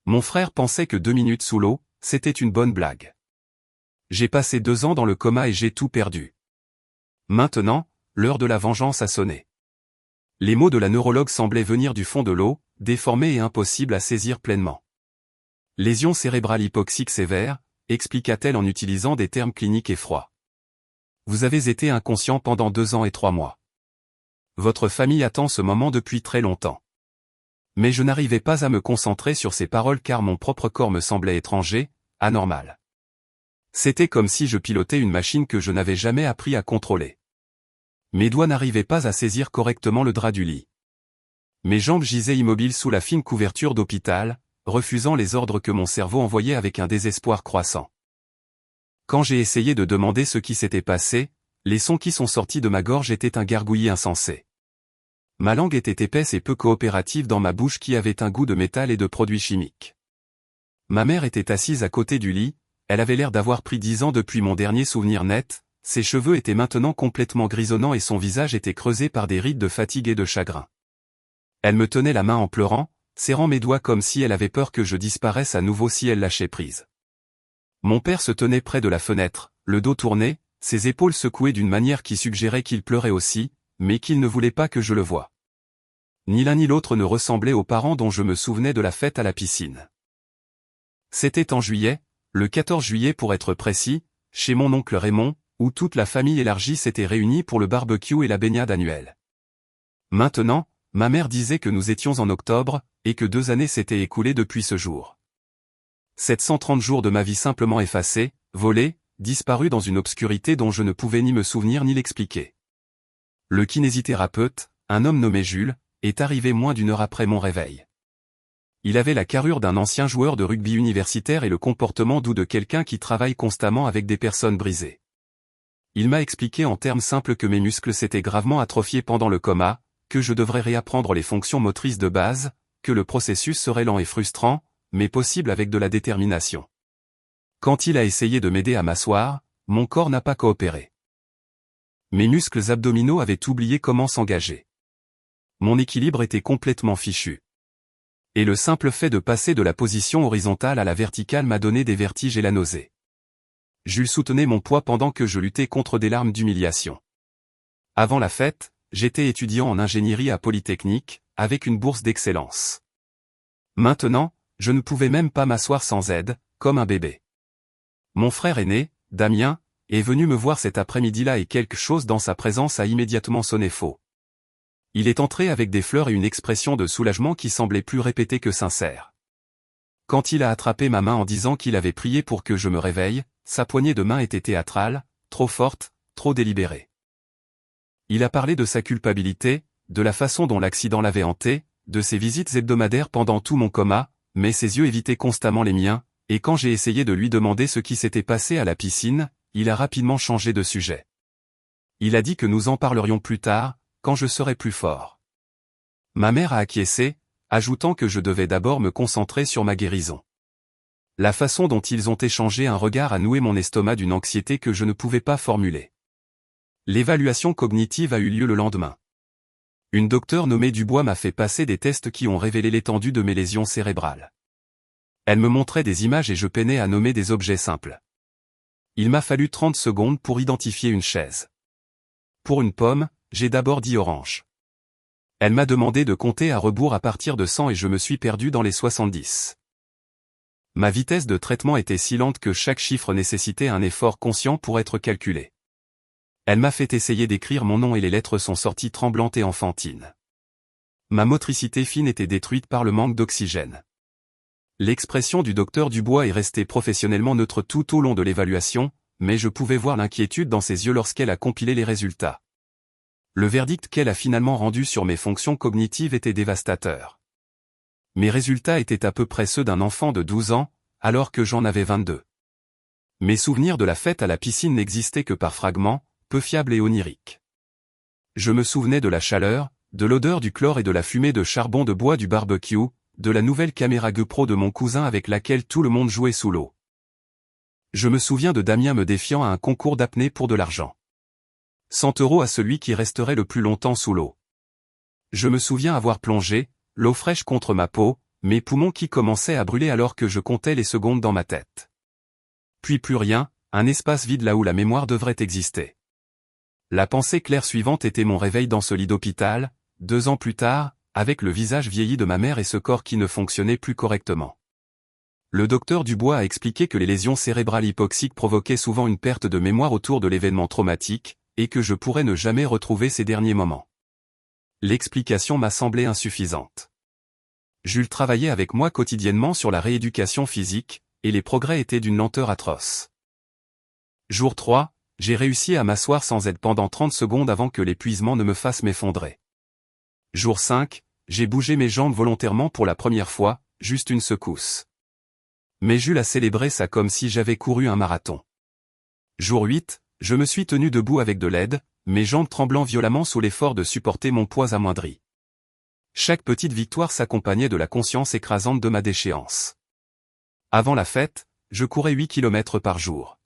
Mon frère pensait que 2 minutes sous l'eau, c'était une bonne blague. J'ai passé 2 ans dans le coma et j'ai tout perdu. Maintenant, l'heure de la vengeance a sonné. Les mots de la neurologue semblaient venir du fond de l'eau, déformés et impossibles à saisir pleinement. Lésion cérébrale hypoxique sévère, expliqua-t-elle en utilisant des termes cliniques et froids. Vous avez été inconscient pendant 2 ans et 3 mois. Votre famille attend ce moment depuis très longtemps. Mais je n'arrivais pas à me concentrer sur ces paroles car mon propre corps me semblait étranger, anormal. C'était comme si je pilotais une machine que je n'avais jamais appris à contrôler. Mes doigts n'arrivaient pas à saisir correctement le drap du lit. Mes jambes gisaient immobiles sous la fine couverture d'hôpital, refusant les ordres que mon cerveau envoyait avec un désespoir croissant. Quand j'ai essayé de demander ce qui s'était passé, les sons qui sont sortis de ma gorge étaient un gargouillis insensé. Ma langue était épaisse et peu coopérative dans ma bouche qui avait un goût de métal et de produits chimiques. Ma mère était assise à côté du lit, elle avait l'air d'avoir pris 10 ans depuis mon dernier souvenir net, ses cheveux étaient maintenant complètement grisonnants et son visage était creusé par des rides de fatigue et de chagrin. Elle me tenait la main en pleurant, serrant mes doigts comme si elle avait peur que je disparaisse à nouveau si elle lâchait prise. Mon père se tenait près de la fenêtre, le dos tourné, ses épaules secouées d'une manière qui suggérait qu'il pleurait aussi, mais qu'il ne voulait pas que je le voie. Ni l'un ni l'autre ne ressemblait aux parents dont je me souvenais de la fête à la piscine. C'était en juillet, le 14 juillet pour être précis, chez mon oncle Raymond, où toute la famille élargie s'était réunie pour le barbecue et la baignade annuelle. Maintenant, ma mère disait que nous étions en octobre, et que 2 années s'étaient écoulées depuis ce jour. 730 jours de ma vie simplement effacés, volés, disparus dans une obscurité dont je ne pouvais ni me souvenir ni l'expliquer. Le kinésithérapeute, un homme nommé Jules, est arrivé moins d'1 heure après mon réveil. Il avait la carrure d'un ancien joueur de rugby universitaire et le comportement doux de quelqu'un qui travaille constamment avec des personnes brisées. Il m'a expliqué en termes simples que mes muscles s'étaient gravement atrophiés pendant le coma, que je devrais réapprendre les fonctions motrices de base, que le processus serait lent et frustrant, mais possible avec de la détermination. Quand il a essayé de m'aider à m'asseoir, mon corps n'a pas coopéré. Mes muscles abdominaux avaient oublié comment s'engager. Mon équilibre était complètement fichu. Et le simple fait de passer de la position horizontale à la verticale m'a donné des vertiges et la nausée. Jules soutenait mon poids pendant que je luttais contre des larmes d'humiliation. Avant la fête, j'étais étudiant en ingénierie à Polytechnique, avec une bourse d'excellence. Maintenant, je ne pouvais même pas m'asseoir sans aide, comme un bébé. Mon frère aîné, Damien, est venu me voir cet après-midi-là et quelque chose dans sa présence a immédiatement sonné faux. Il est entré avec des fleurs et une expression de soulagement qui semblait plus répétée que sincère. Quand il a attrapé ma main en disant qu'il avait prié pour que je me réveille, sa poignée de main était théâtrale, trop forte, trop délibérée. Il a parlé de sa culpabilité, de la façon dont l'accident l'avait hanté, de ses visites hebdomadaires pendant tout mon coma, mais ses yeux évitaient constamment les miens, et quand j'ai essayé de lui demander ce qui s'était passé à la piscine, il a rapidement changé de sujet. Il a dit que nous en parlerions plus tard, quand je serai plus fort. Ma mère a acquiescé, ajoutant que je devais d'abord me concentrer sur ma guérison. La façon dont ils ont échangé un regard a noué mon estomac d'une anxiété que je ne pouvais pas formuler. L'évaluation cognitive a eu lieu le lendemain. Une docteure nommée Dubois m'a fait passer des tests qui ont révélé l'étendue de mes lésions cérébrales. Elle me montrait des images et je peinais à nommer des objets simples. Il m'a fallu 30 secondes pour identifier une chaise. Pour une pomme, j'ai d'abord dit orange. Elle m'a demandé de compter à rebours à partir de 100 et je me suis perdu dans les 70. Ma vitesse de traitement était si lente que chaque chiffre nécessitait un effort conscient pour être calculé. Elle m'a fait essayer d'écrire mon nom et les lettres sont sorties tremblantes et enfantines. Ma motricité fine était détruite par le manque d'oxygène. L'expression du docteur Dubois est restée professionnellement neutre tout au long de l'évaluation, mais je pouvais voir l'inquiétude dans ses yeux lorsqu'elle a compilé les résultats. Le verdict qu'elle a finalement rendu sur mes fonctions cognitives était dévastateur. Mes résultats étaient à peu près ceux d'un enfant de 12 ans, alors que j'en avais 22. Mes souvenirs de la fête à la piscine n'existaient que par fragments, peu fiables et oniriques. Je me souvenais de la chaleur, de l'odeur du chlore et de la fumée de charbon de bois du barbecue, de la nouvelle caméra GoPro de mon cousin avec laquelle tout le monde jouait sous l'eau. Je me souviens de Damien me défiant à un concours d'apnée pour de l'argent. 100 € à celui qui resterait le plus longtemps sous l'eau. Je me souviens avoir plongé, l'eau fraîche contre ma peau, mes poumons qui commençaient à brûler alors que je comptais les secondes dans ma tête. Puis plus rien, un espace vide là où la mémoire devrait exister. La pensée claire suivante était mon réveil dans ce lit d'hôpital, 2 ans plus tard, avec le visage vieilli de ma mère et ce corps qui ne fonctionnait plus correctement. Le docteur Dubois a expliqué que les lésions cérébrales hypoxiques provoquaient souvent une perte de mémoire autour de l'événement traumatique, et que je pourrais ne jamais retrouver ces derniers moments. L'explication m'a semblé insuffisante. Jules travaillait avec moi quotidiennement sur la rééducation physique, et les progrès étaient d'une lenteur atroce. Jour 3, j'ai réussi à m'asseoir sans aide pendant 30 secondes avant que l'épuisement ne me fasse m'effondrer. Jour 5, j'ai bougé mes jambes volontairement pour la première fois, juste une secousse. Mais Jules a célébré ça comme si j'avais couru un marathon. Jour 8, je me suis tenu debout avec de l'aide, mes jambes tremblant violemment sous l'effort de supporter mon poids amoindri. Chaque petite victoire s'accompagnait de la conscience écrasante de ma déchéance. Avant la fête, je courais 8 km par jour.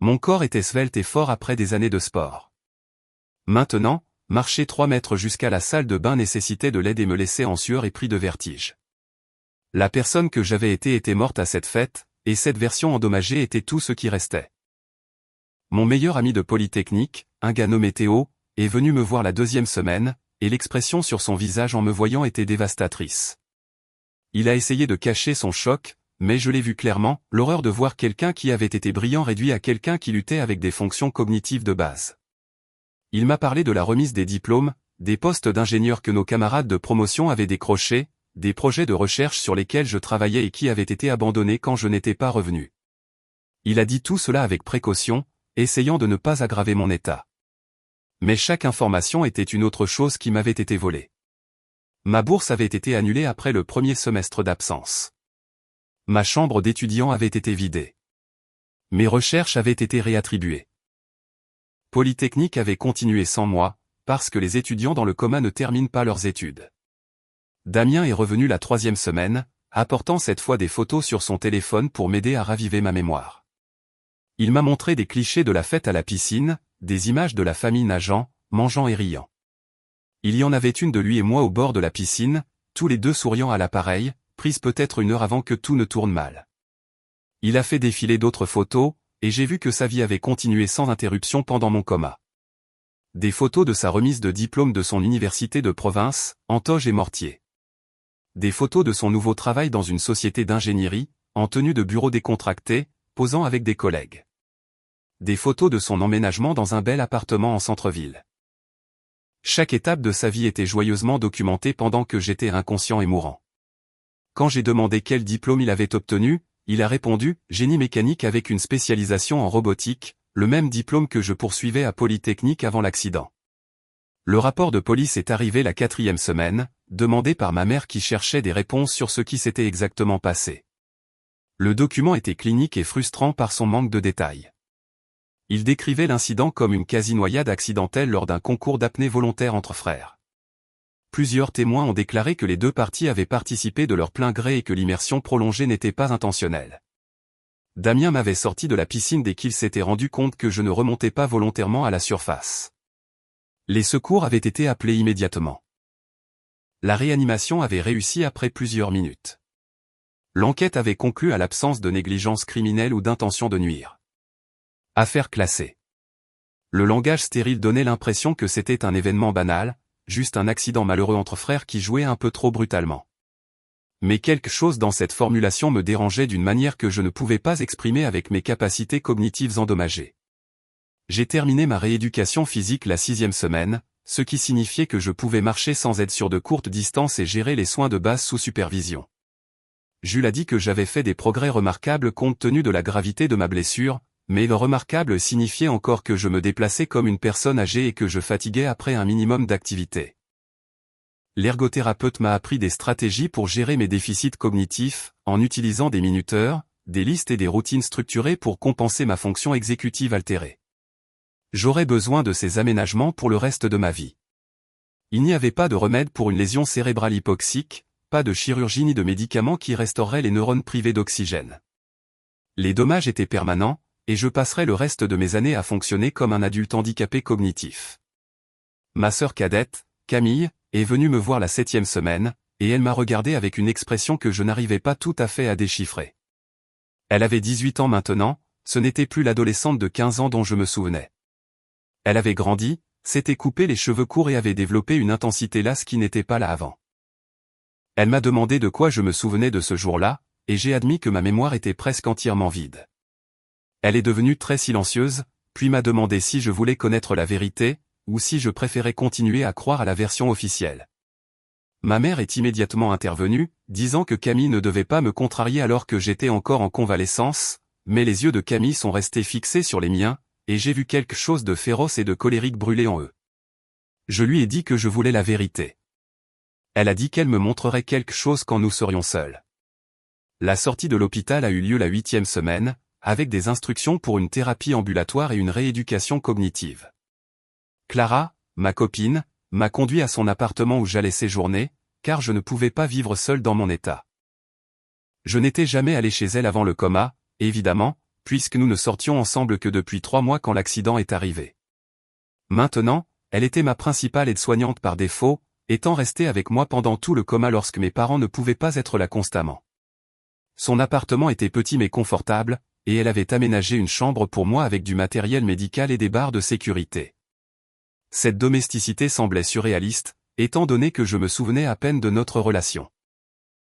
Mon corps était svelte et fort après des années de sport. Maintenant, marcher 3 mètres jusqu'à la salle de bain nécessitait de l'aide et me laissait en sueur et pris de vertige. La personne que j'avais été était morte à cette fête, et cette version endommagée était tout ce qui restait. Mon meilleur ami de Polytechnique, un gars nommé Théo, est venu me voir la 2e semaine, et l'expression sur son visage en me voyant était dévastatrice. Il a essayé de cacher son choc, mais je l'ai vu clairement, l'horreur de voir quelqu'un qui avait été brillant réduit à quelqu'un qui luttait avec des fonctions cognitives de base. Il m'a parlé de la remise des diplômes, des postes d'ingénieur que nos camarades de promotion avaient décrochés, des projets de recherche sur lesquels je travaillais et qui avaient été abandonnés quand je n'étais pas revenu. Il a dit tout cela avec précaution, essayant de ne pas aggraver mon état. Mais chaque information était une autre chose qui m'avait été volée. Ma bourse avait été annulée après le premier semestre d'absence. Ma chambre d'étudiant avait été vidée. Mes recherches avaient été réattribuées. Polytechnique avait continué sans moi, parce que les étudiants dans le coma ne terminent pas leurs études. Damien est revenu la 3e semaine, apportant cette fois des photos sur son téléphone pour m'aider à raviver ma mémoire. Il m'a montré des clichés de la fête à la piscine, des images de la famille nageant, mangeant et riant. Il y en avait une de lui et moi au bord de la piscine, tous les deux souriant à l'appareil, prise peut-être 1 heure avant que tout ne tourne mal. Il a fait défiler d'autres photos, et j'ai vu que sa vie avait continué sans interruption pendant mon coma. Des photos de sa remise de diplôme de son université de province, Antoge et Mortier. Des photos de son nouveau travail dans une société d'ingénierie, en tenue de bureau décontracté, posant avec des collègues. Des photos de son emménagement dans un bel appartement en centre-ville. Chaque étape de sa vie était joyeusement documentée pendant que j'étais inconscient et mourant. Quand j'ai demandé quel diplôme il avait obtenu, il a répondu « Génie mécanique avec une spécialisation en robotique », le même diplôme que je poursuivais à Polytechnique avant l'accident. Le rapport de police est arrivé la 4e semaine, demandé par ma mère qui cherchait des réponses sur ce qui s'était exactement passé. Le document était clinique et frustrant par son manque de détails. Il décrivait l'incident comme une quasi-noyade accidentelle lors d'un concours d'apnée volontaire entre frères. Plusieurs témoins ont déclaré que les 2 parties avaient participé de leur plein gré et que l'immersion prolongée n'était pas intentionnelle. Damien m'avait sorti de la piscine dès qu'il s'était rendu compte que je ne remontais pas volontairement à la surface. Les secours avaient été appelés immédiatement. La réanimation avait réussi après plusieurs minutes. L'enquête avait conclu à l'absence de négligence criminelle ou d'intention de nuire. Affaire classée. Le langage stérile donnait l'impression que c'était un événement banal, juste un accident malheureux entre frères qui jouaient un peu trop brutalement. Mais quelque chose dans cette formulation me dérangeait d'une manière que je ne pouvais pas exprimer avec mes capacités cognitives endommagées. J'ai terminé ma rééducation physique la 6e semaine, ce qui signifiait que je pouvais marcher sans aide sur de courtes distances et gérer les soins de base sous supervision. Jules a dit que j'avais fait des progrès remarquables compte tenu de la gravité de ma blessure, mais le remarquable signifiait encore que je me déplaçais comme une personne âgée et que je fatiguais après un minimum d'activité. L'ergothérapeute m'a appris des stratégies pour gérer mes déficits cognitifs, en utilisant des minuteurs, des listes et des routines structurées pour compenser ma fonction exécutive altérée. J'aurais besoin de ces aménagements pour le reste de ma vie. Il n'y avait pas de remède pour une lésion cérébrale hypoxique, pas de chirurgie ni de médicaments qui restauraient les neurones privés d'oxygène. Les dommages étaient permanents, et je passerais le reste de mes années à fonctionner comme un adulte handicapé cognitif. Ma sœur cadette, Camille, est venue me voir la 7e semaine, et elle m'a regardé avec une expression que je n'arrivais pas tout à fait à déchiffrer. Elle avait 18 ans maintenant, ce n'était plus l'adolescente de 15 ans dont je me souvenais. Elle avait grandi, s'était coupé les cheveux courts et avait développé une intensité lasse qui n'était pas là avant. Elle m'a demandé de quoi je me souvenais de ce jour-là, et j'ai admis que ma mémoire était presque entièrement vide. Elle est devenue très silencieuse, puis m'a demandé si je voulais connaître la vérité, ou si je préférais continuer à croire à la version officielle. Ma mère est immédiatement intervenue, disant que Camille ne devait pas me contrarier alors que j'étais encore en convalescence, mais les yeux de Camille sont restés fixés sur les miens, et j'ai vu quelque chose de féroce et de colérique brûler en eux. Je lui ai dit que je voulais la vérité. Elle a dit qu'elle me montrerait quelque chose quand nous serions seuls. La sortie de l'hôpital a eu lieu la 8e semaine, avec des instructions pour une thérapie ambulatoire et une rééducation cognitive. Clara, ma copine, m'a conduit à son appartement où j'allais séjourner, car je ne pouvais pas vivre seul dans mon état. Je n'étais jamais allé chez elle avant le coma, évidemment, puisque nous ne sortions ensemble que depuis 3 mois quand l'accident est arrivé. Maintenant, elle était ma principale aide-soignante par défaut, étant restée avec moi pendant tout le coma lorsque mes parents ne pouvaient pas être là constamment. Son appartement était petit mais confortable, et elle avait aménagé une chambre pour moi avec du matériel médical et des barres de sécurité. Cette domesticité semblait surréaliste, étant donné que je me souvenais à peine de notre relation.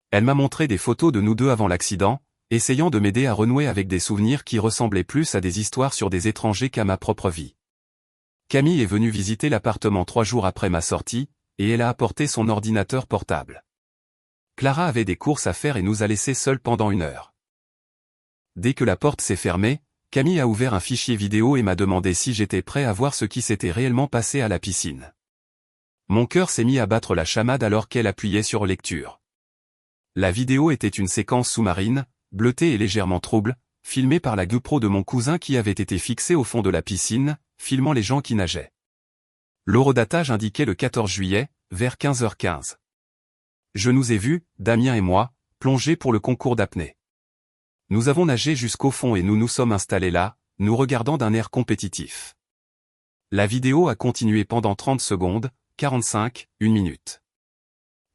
Elle m'a montré des photos de nous deux avant l'accident, essayant de m'aider à renouer avec des souvenirs qui ressemblaient plus à des histoires sur des étrangers qu'à ma propre vie. Camille est venue visiter l'appartement 3 jours après ma sortie, et elle a apporté son ordinateur portable. Clara avait des courses à faire et nous a laissés seuls pendant 1 heure. Dès que la porte s'est fermée, Camille a ouvert un fichier vidéo et m'a demandé si j'étais prêt à voir ce qui s'était réellement passé à la piscine. Mon cœur s'est mis à battre la chamade alors qu'elle appuyait sur lecture. La vidéo était une séquence sous-marine, bleutée et légèrement trouble, filmée par la GoPro de mon cousin qui avait été fixée au fond de la piscine, filmant les gens qui nageaient. L'horodatage indiquait le 14 juillet, vers 15h15. Je nous ai vus, Damien et moi, plonger pour le concours d'apnée. Nous avons nagé jusqu'au fond et nous nous sommes installés là, nous regardant d'un air compétitif. La vidéo a continué pendant 30 secondes, 45, 1 minute.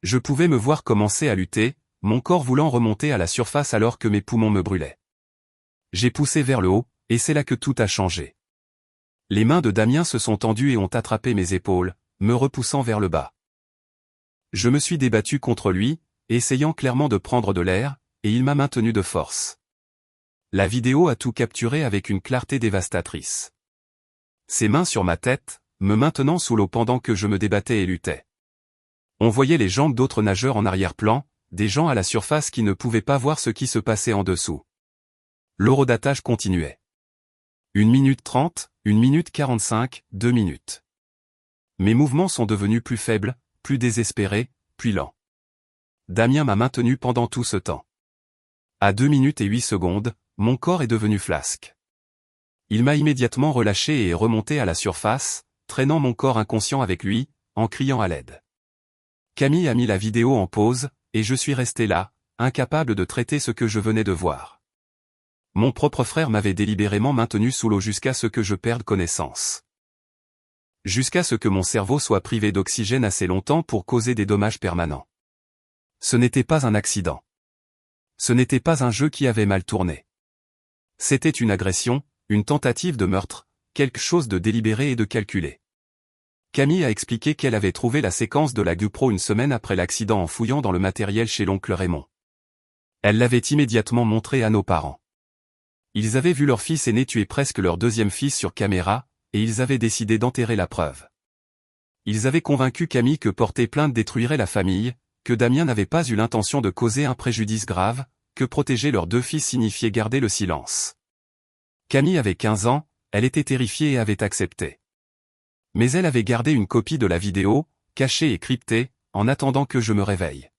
Je pouvais me voir commencer à lutter, mon corps voulant remonter à la surface alors que mes poumons me brûlaient. J'ai poussé vers le haut, et c'est là que tout a changé. Les mains de Damien se sont tendues et ont attrapé mes épaules, me repoussant vers le bas. Je me suis débattu contre lui, essayant clairement de prendre de l'air, et il m'a maintenu de force. La vidéo a tout capturé avec une clarté dévastatrice. Ses mains sur ma tête, me maintenant sous l'eau pendant que je me débattais et luttais. On voyait les jambes d'autres nageurs en arrière-plan, des gens à la surface qui ne pouvaient pas voir ce qui se passait en dessous. L'horodatage continuait. 1 minute 30, 1 minute 45, 2 minutes. Mes mouvements sont devenus plus faibles, plus désespérés, puis lents. Damien m'a maintenu pendant tout ce temps. À 2 minutes et 8 secondes, mon corps est devenu flasque. Il m'a immédiatement relâché et est remonté à la surface, traînant mon corps inconscient avec lui, en criant à l'aide. Camille a mis la vidéo en pause, et je suis resté là, incapable de traiter ce que je venais de voir. Mon propre frère m'avait délibérément maintenu sous l'eau jusqu'à ce que je perde connaissance. Jusqu'à ce que mon cerveau soit privé d'oxygène assez longtemps pour causer des dommages permanents. Ce n'était pas un accident. Ce n'était pas un jeu qui avait mal tourné. C'était une agression, une tentative de meurtre, quelque chose de délibéré et de calculé. Camille a expliqué qu'elle avait trouvé la séquence de la GoPro 1 semaine après l'accident en fouillant dans le matériel chez l'oncle Raymond. Elle l'avait immédiatement montré à nos parents. Ils avaient vu leur fils aîné tuer presque leur 2e fils sur caméra, et ils avaient décidé d'enterrer la preuve. Ils avaient convaincu Camille que porter plainte détruirait la famille, que Damien n'avait pas eu l'intention de causer un préjudice grave, que protéger leurs 2 fils signifiait garder le silence. Camille avait 15 ans, elle était terrifiée et avait accepté. Mais elle avait gardé une copie de la vidéo, cachée et cryptée, en attendant que je me réveille.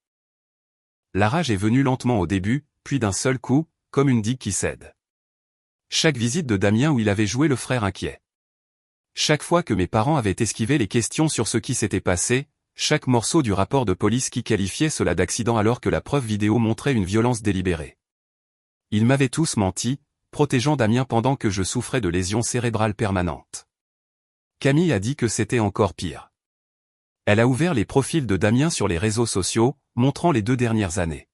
La rage est venue lentement au début, puis d'un seul coup, comme une digue qui cède. Chaque visite de Damien où il avait joué le frère inquiet. Chaque fois que mes parents avaient esquivé les questions sur ce qui s'était passé, chaque morceau du rapport de police qui qualifiait cela d'accident alors que la preuve vidéo montrait une violence délibérée. Ils m'avaient tous menti, protégeant Damien pendant que je souffrais de lésions cérébrales permanentes. Camille a dit que c'était encore pire. Elle a ouvert les profils de Damien sur les réseaux sociaux, montrant les 2 dernières années.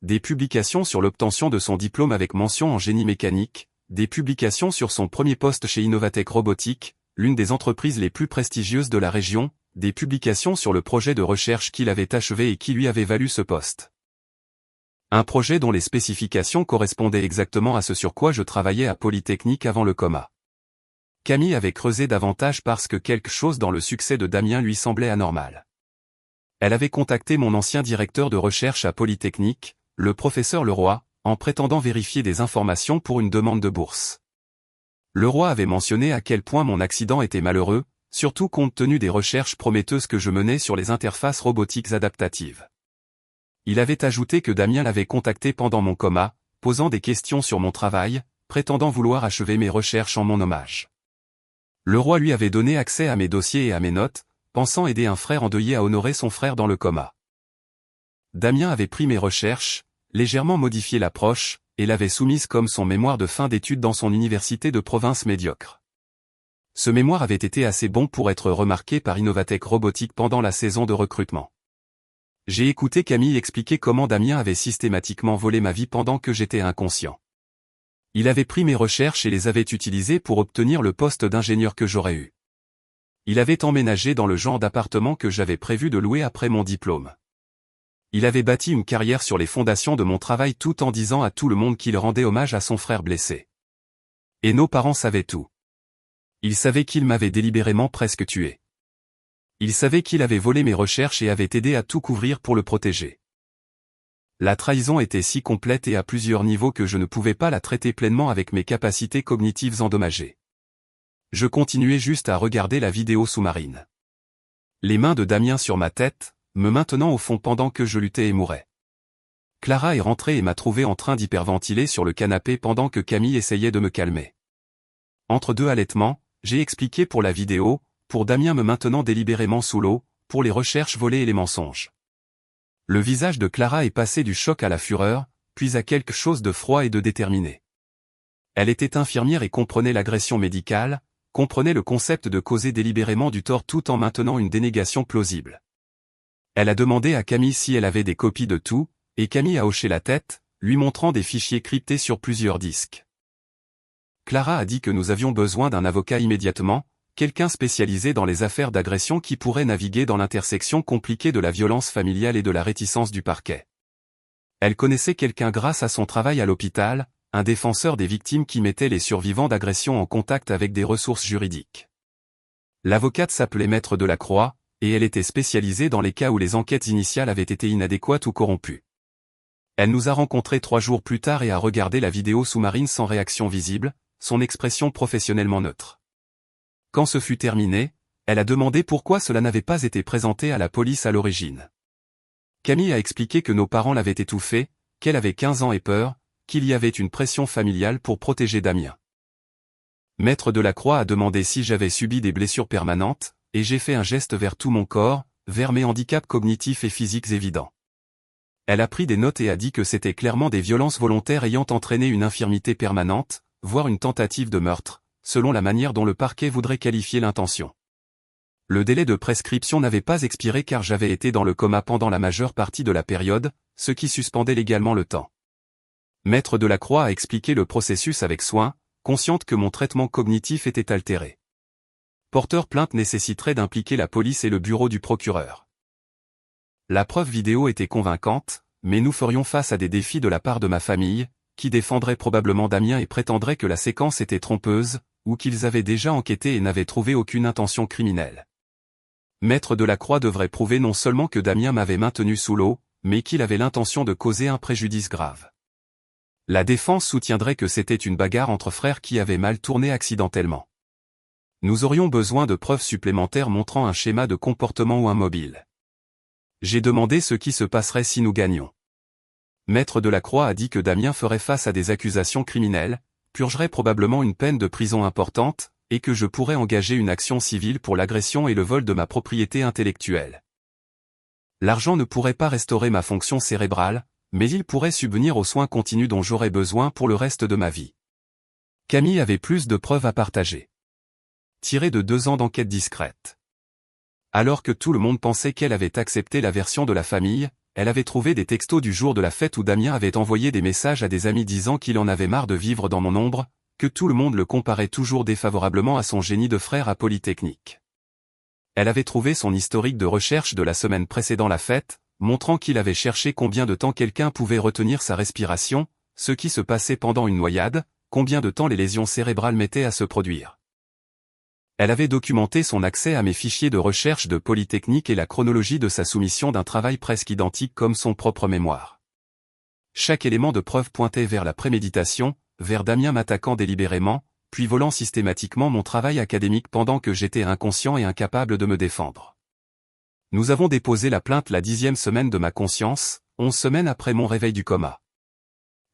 Des publications sur l'obtention de son diplôme avec mention en génie mécanique, des publications sur son premier poste chez Innovatech Robotics, l'une des entreprises les plus prestigieuses de la région, des publications sur le projet de recherche qu'il avait achevé et qui lui avait valu ce poste. Un projet dont les spécifications correspondaient exactement à ce sur quoi je travaillais à Polytechnique avant le coma. Camille avait creusé davantage parce que quelque chose dans le succès de Damien lui semblait anormal. Elle avait contacté mon ancien directeur de recherche à Polytechnique, le professeur Leroy, en prétendant vérifier des informations pour une demande de bourse. Leroy avait mentionné à quel point mon accident était malheureux, surtout compte tenu des recherches prometteuses que je menais sur les interfaces robotiques adaptatives. Il avait ajouté que Damien l'avait contacté pendant mon coma, posant des questions sur mon travail, prétendant vouloir achever mes recherches en mon hommage. Leroy lui avait donné accès à mes dossiers et à mes notes, pensant aider un frère endeuillé à honorer son frère dans le coma. Damien avait pris mes recherches, légèrement modifié l'approche, et l'avait soumise comme son mémoire de fin d'études dans son université de province médiocre. Ce mémoire avait été assez bon pour être remarqué par Innovatech Robotics pendant la saison de recrutement. J'ai écouté Camille expliquer comment Damien avait systématiquement volé ma vie pendant que j'étais inconscient. Il avait pris mes recherches et les avait utilisées pour obtenir le poste d'ingénieur que j'aurais eu. Il avait emménagé dans le genre d'appartement que j'avais prévu de louer après mon diplôme. Il avait bâti une carrière sur les fondations de mon travail tout en disant à tout le monde qu'il rendait hommage à son frère blessé. Et nos parents savaient tout. Ils savaient qu'il m'avait délibérément presque tué. Ils savaient qu'il avait volé mes recherches et avait aidé à tout couvrir pour le protéger. La trahison était si complète et à plusieurs niveaux que je ne pouvais pas la traiter pleinement avec mes capacités cognitives endommagées. Je continuais juste à regarder la vidéo sous-marine. Les mains de Damien sur ma tête, me maintenant au fond pendant que je luttais et mourais. Clara est rentrée et m'a trouvé en train d'hyperventiler sur le canapé pendant que Camille essayait de me calmer. Entre 2 allaitements, j'ai expliqué pour la vidéo, pour Damien me maintenant délibérément sous l'eau, pour les recherches volées et les mensonges. Le visage de Clara est passé du choc à la fureur, puis à quelque chose de froid et de déterminé. Elle était infirmière et comprenait l'agression médicale, comprenait le concept de causer délibérément du tort tout en maintenant une dénégation plausible. Elle a demandé à Camille si elle avait des copies de tout, et Camille a hoché la tête, lui montrant des fichiers cryptés sur plusieurs disques. Clara a dit que nous avions besoin d'un avocat immédiatement, quelqu'un spécialisé dans les affaires d'agression qui pourrait naviguer dans l'intersection compliquée de la violence familiale et de la réticence du parquet. Elle connaissait quelqu'un grâce à son travail à l'hôpital, un défenseur des victimes qui mettait les survivants d'agression en contact avec des ressources juridiques. L'avocate s'appelait Maître Delacroix, et elle était spécialisée dans les cas où les enquêtes initiales avaient été inadéquates ou corrompues. Elle nous a rencontrés 3 jours plus tard et a regardé la vidéo sous-marine sans réaction visible, son expression professionnellement neutre. Quand ce fut terminé, elle a demandé pourquoi cela n'avait pas été présenté à la police à l'origine. Camille a expliqué que nos parents l'avaient étouffé, qu'elle avait 15 ans et peur, qu'il y avait une pression familiale pour protéger Damien. Maître Delacroix a demandé si j'avais subi des blessures permanentes, et j'ai fait un geste vers tout mon corps, vers mes handicaps cognitifs et physiques évidents. Elle a pris des notes et a dit que c'était clairement des violences volontaires ayant entraîné une infirmité permanente, voire une tentative de meurtre, selon la manière dont le parquet voudrait qualifier l'intention. Le délai de prescription n'avait pas expiré car j'avais été dans le coma pendant la majeure partie de la période, ce qui suspendait légalement le temps. Maître Delacroix a expliqué le processus avec soin, consciente que mon traitement cognitif était altéré. Porteur plainte nécessiterait d'impliquer la police et le bureau du procureur. La preuve vidéo était convaincante, mais nous ferions face à des défis de la part de ma famille, qui défendrait probablement Damien et prétendrait que la séquence était trompeuse, ou qu'ils avaient déjà enquêté et n'avaient trouvé aucune intention criminelle. Maître Delacroix devrait prouver non seulement que Damien m'avait maintenu sous l'eau, mais qu'il avait l'intention de causer un préjudice grave. La défense soutiendrait que c'était une bagarre entre frères qui avait mal tourné accidentellement. Nous aurions besoin de preuves supplémentaires montrant un schéma de comportement ou un mobile. J'ai demandé ce qui se passerait si nous gagnions. Maître Delacroix a dit que Damien ferait face à des accusations criminelles, purgerait probablement une peine de prison importante, et que je pourrais engager une action civile pour l'agression et le vol de ma propriété intellectuelle. L'argent ne pourrait pas restaurer ma fonction cérébrale, mais il pourrait subvenir aux soins continus dont j'aurais besoin pour le reste de ma vie. Camille avait plus de preuves à partager. Tiré de 2 ans d'enquête discrète. Alors que tout le monde pensait qu'elle avait accepté la version de la famille, elle avait trouvé des textos du jour de la fête où Damien avait envoyé des messages à des amis disant qu'il en avait marre de vivre dans mon ombre, que tout le monde le comparait toujours défavorablement à son génie de frère à Polytechnique. Elle avait trouvé son historique de recherche de la semaine précédant la fête, montrant qu'il avait cherché combien de temps quelqu'un pouvait retenir sa respiration, ce qui se passait pendant une noyade, combien de temps les lésions cérébrales mettaient à se produire. Elle avait documenté son accès à mes fichiers de recherche de Polytechnique et la chronologie de sa soumission d'un travail presque identique comme son propre mémoire. Chaque élément de preuve pointait vers la préméditation, vers Damien m'attaquant délibérément, puis volant systématiquement mon travail académique pendant que j'étais inconscient et incapable de me défendre. Nous avons déposé la plainte la 10e semaine de ma conscience, 11 semaines après mon réveil du coma.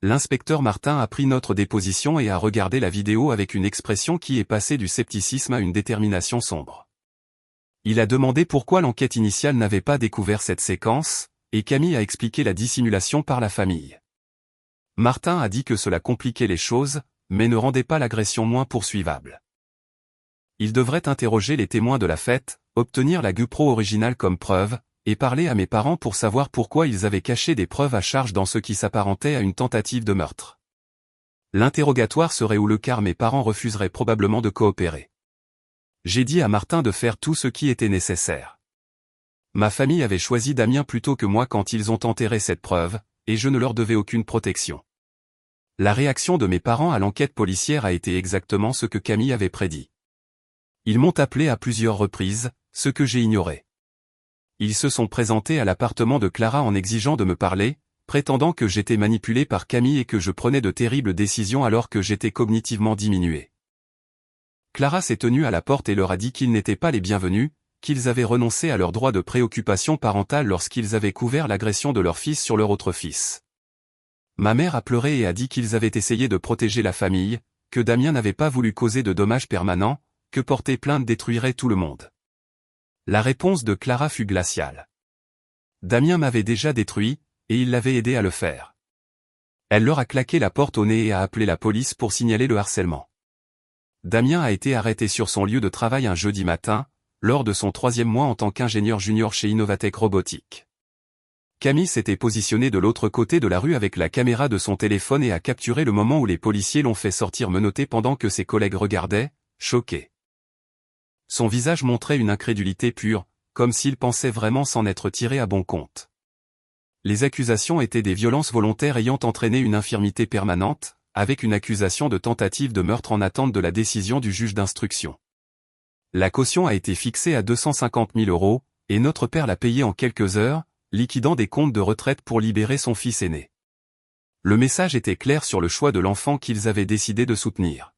L'inspecteur Martin a pris notre déposition et a regardé la vidéo avec une expression qui est passée du scepticisme à une détermination sombre. Il a demandé pourquoi l'enquête initiale n'avait pas découvert cette séquence, et Camille a expliqué la dissimulation par la famille. Martin a dit que cela compliquait les choses, mais ne rendait pas l'agression moins poursuivable. Il devrait interroger les témoins de la fête, obtenir la GoPro originale comme preuve, et parler à mes parents pour savoir pourquoi ils avaient caché des preuves à charge dans ce qui s'apparentait à une tentative de meurtre. L'interrogatoire serait houleux car mes parents refuseraient probablement de coopérer. J'ai dit à Martin de faire tout ce qui était nécessaire. Ma famille avait choisi Damien plutôt que moi quand ils ont enterré cette preuve, et je ne leur devais aucune protection. La réaction de mes parents à l'enquête policière a été exactement ce que Camille avait prédit. Ils m'ont appelé à plusieurs reprises, ce que j'ai ignoré. Ils se sont présentés à l'appartement de Clara en exigeant de me parler, prétendant que j'étais manipulé par Camille et que je prenais de terribles décisions alors que j'étais cognitivement diminué. Clara s'est tenue à la porte et leur a dit qu'ils n'étaient pas les bienvenus, qu'ils avaient renoncé à leur droit de préoccupation parentale lorsqu'ils avaient couvert l'agression de leur fils sur leur autre fils. Ma mère a pleuré et a dit qu'ils avaient essayé de protéger la famille, que Damien n'avait pas voulu causer de dommages permanents, que porter plainte détruirait tout le monde. La réponse de Clara fut glaciale. Damien m'avait déjà détruit, et il l'avait aidé à le faire. Elle leur a claqué la porte au nez et a appelé la police pour signaler le harcèlement. Damien a été arrêté sur son lieu de travail un jeudi matin, lors de son 3e mois en tant qu'ingénieur junior chez Innovatech Robotique. Camille s'était positionnée de l'autre côté de la rue avec la caméra de son téléphone et a capturé le moment où les policiers l'ont fait sortir menotté pendant que ses collègues regardaient, choqués. Son visage montrait une incrédulité pure, comme s'il pensait vraiment s'en être tiré à bon compte. Les accusations étaient des violences volontaires ayant entraîné une infirmité permanente, avec une accusation de tentative de meurtre en attente de la décision du juge d'instruction. La caution a été fixée à 250 000 €, et notre père l'a payée en quelques heures, liquidant des comptes de retraite pour libérer son fils aîné. Le message était clair sur le choix de l'enfant qu'ils avaient décidé de soutenir.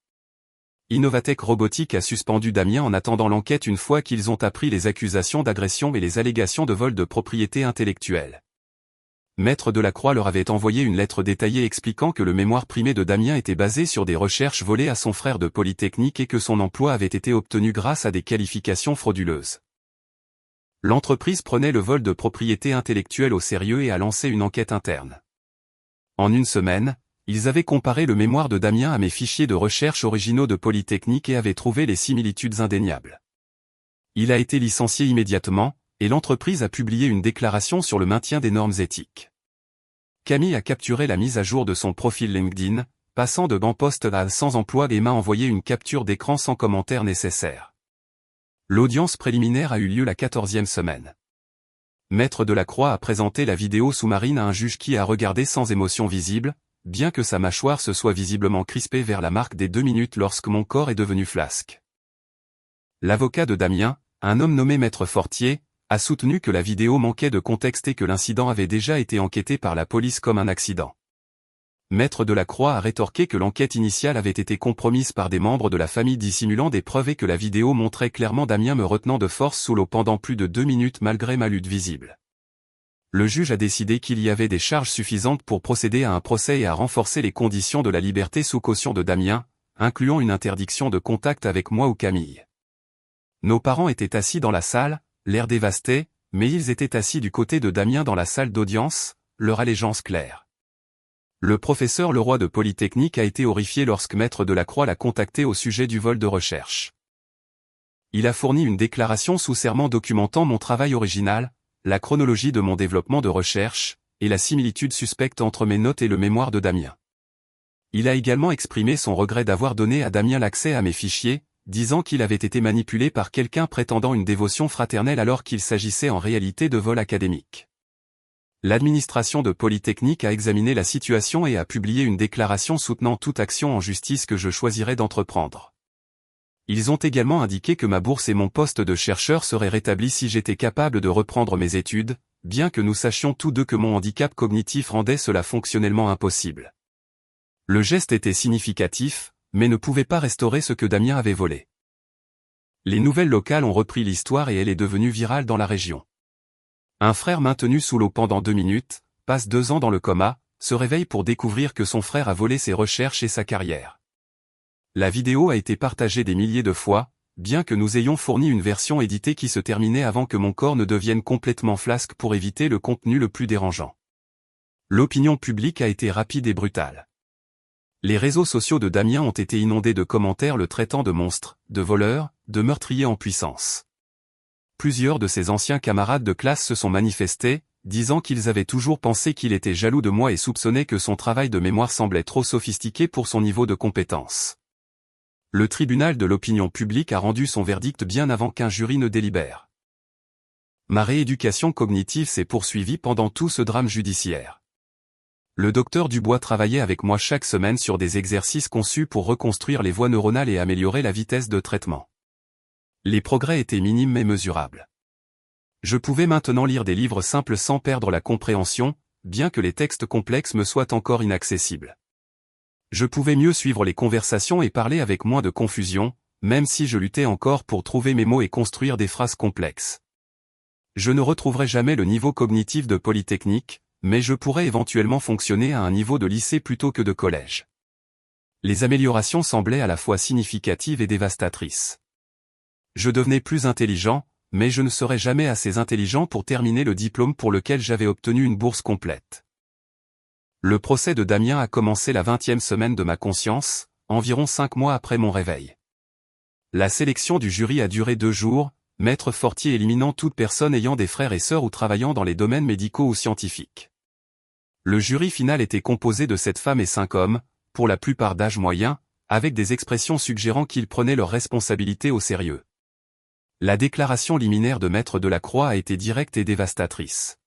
Innovatech Robotique a suspendu Damien en attendant l'enquête une fois qu'ils ont appris les accusations d'agression et les allégations de vol de propriété intellectuelle. Maître Delacroix leur avait envoyé une lettre détaillée expliquant que le mémoire primé de Damien était basé sur des recherches volées à son frère de Polytechnique et que son emploi avait été obtenu grâce à des qualifications frauduleuses. L'entreprise prenait le vol de propriété intellectuelle au sérieux et a lancé une enquête interne. En une semaine, ils avaient comparé le mémoire de Damien à mes fichiers de recherche originaux de Polytechnique et avaient trouvé les similitudes indéniables. Il a été licencié immédiatement, et l'entreprise a publié une déclaration sur le maintien des normes éthiques. Camille a capturé la mise à jour de son profil LinkedIn, passant de banc-poste à sans emploi et m'a envoyé une capture d'écran sans commentaire nécessaire. L'audience préliminaire a eu lieu la 14e semaine. Maître Delacroix a présenté la vidéo sous-marine à un juge qui a regardé sans émotion visible, bien que sa mâchoire se soit visiblement crispée vers la marque des 2 minutes lorsque mon corps est devenu flasque. L'avocat de Damien, un homme nommé Maître Fortier, a soutenu que la vidéo manquait de contexte et que l'incident avait déjà été enquêté par la police comme un accident. Maître Delacroix a rétorqué que l'enquête initiale avait été compromise par des membres de la famille dissimulant des preuves et que la vidéo montrait clairement Damien me retenant de force sous l'eau pendant plus de 2 minutes malgré ma lutte visible. Le juge a décidé qu'il y avait des charges suffisantes pour procéder à un procès et à renforcer les conditions de la liberté sous caution de Damien, incluant une interdiction de contact avec moi ou Camille. Nos parents étaient assis dans la salle, l'air dévasté, mais ils étaient assis du côté de Damien dans la salle d'audience, leur allégeance claire. Le professeur Leroy de Polytechnique a été horrifié lorsque Maître Delacroix l'a contacté au sujet du vol de recherche. Il a fourni une déclaration sous serment documentant mon travail original, la chronologie de mon développement de recherche, et la similitude suspecte entre mes notes et le mémoire de Damien. Il a également exprimé son regret d'avoir donné à Damien l'accès à mes fichiers, disant qu'il avait été manipulé par quelqu'un prétendant une dévotion fraternelle alors qu'il s'agissait en réalité de vol académique. L'administration de Polytechnique a examiné la situation et a publié une déclaration soutenant toute action en justice que je choisirais d'entreprendre. Ils ont également indiqué que ma bourse et mon poste de chercheur seraient rétablis si j'étais capable de reprendre mes études, bien que nous sachions tous deux que mon handicap cognitif rendait cela fonctionnellement impossible. Le geste était significatif, mais ne pouvait pas restaurer ce que Damien avait volé. Les nouvelles locales ont repris l'histoire et elle est devenue virale dans la région. Un frère maintenu sous l'eau pendant 2 minutes, passe 2 ans dans le coma, se réveille pour découvrir que son frère a volé ses recherches et sa carrière. La vidéo a été partagée des milliers de fois, bien que nous ayons fourni une version éditée qui se terminait avant que mon corps ne devienne complètement flasque pour éviter le contenu le plus dérangeant. L'opinion publique a été rapide et brutale. Les réseaux sociaux de Damien ont été inondés de commentaires le traitant de monstre, de voleur, de meurtrier en puissance. Plusieurs de ses anciens camarades de classe se sont manifestés, disant qu'ils avaient toujours pensé qu'il était jaloux de moi et soupçonnaient que son travail de mémoire semblait trop sophistiqué pour son niveau de compétence. Le tribunal de l'opinion publique a rendu son verdict bien avant qu'un jury ne délibère. Ma rééducation cognitive s'est poursuivie pendant tout ce drame judiciaire. Le docteur Dubois travaillait avec moi chaque semaine sur des exercices conçus pour reconstruire les voies neuronales et améliorer la vitesse de traitement. Les progrès étaient minimes mais mesurables. Je pouvais maintenant lire des livres simples sans perdre la compréhension, bien que les textes complexes me soient encore inaccessibles. Je pouvais mieux suivre les conversations et parler avec moins de confusion, même si je luttais encore pour trouver mes mots et construire des phrases complexes. Je ne retrouverai jamais le niveau cognitif de Polytechnique, mais je pourrais éventuellement fonctionner à un niveau de lycée plutôt que de collège. Les améliorations semblaient à la fois significatives et dévastatrices. Je devenais plus intelligent, mais je ne serais jamais assez intelligent pour terminer le diplôme pour lequel j'avais obtenu une bourse complète. Le procès de Damien a commencé la 20e semaine de ma conscience, environ 5 mois après mon réveil. La sélection du jury a duré 2 jours, Maître Fortier éliminant toute personne ayant des frères et sœurs ou travaillant dans les domaines médicaux ou scientifiques. Le jury final était composé de 7 femmes et 5 hommes, pour la plupart d'âge moyen, avec des expressions suggérant qu'ils prenaient leurs responsabilités au sérieux. La déclaration liminaire de Maître Delacroix a été directe et dévastatrice.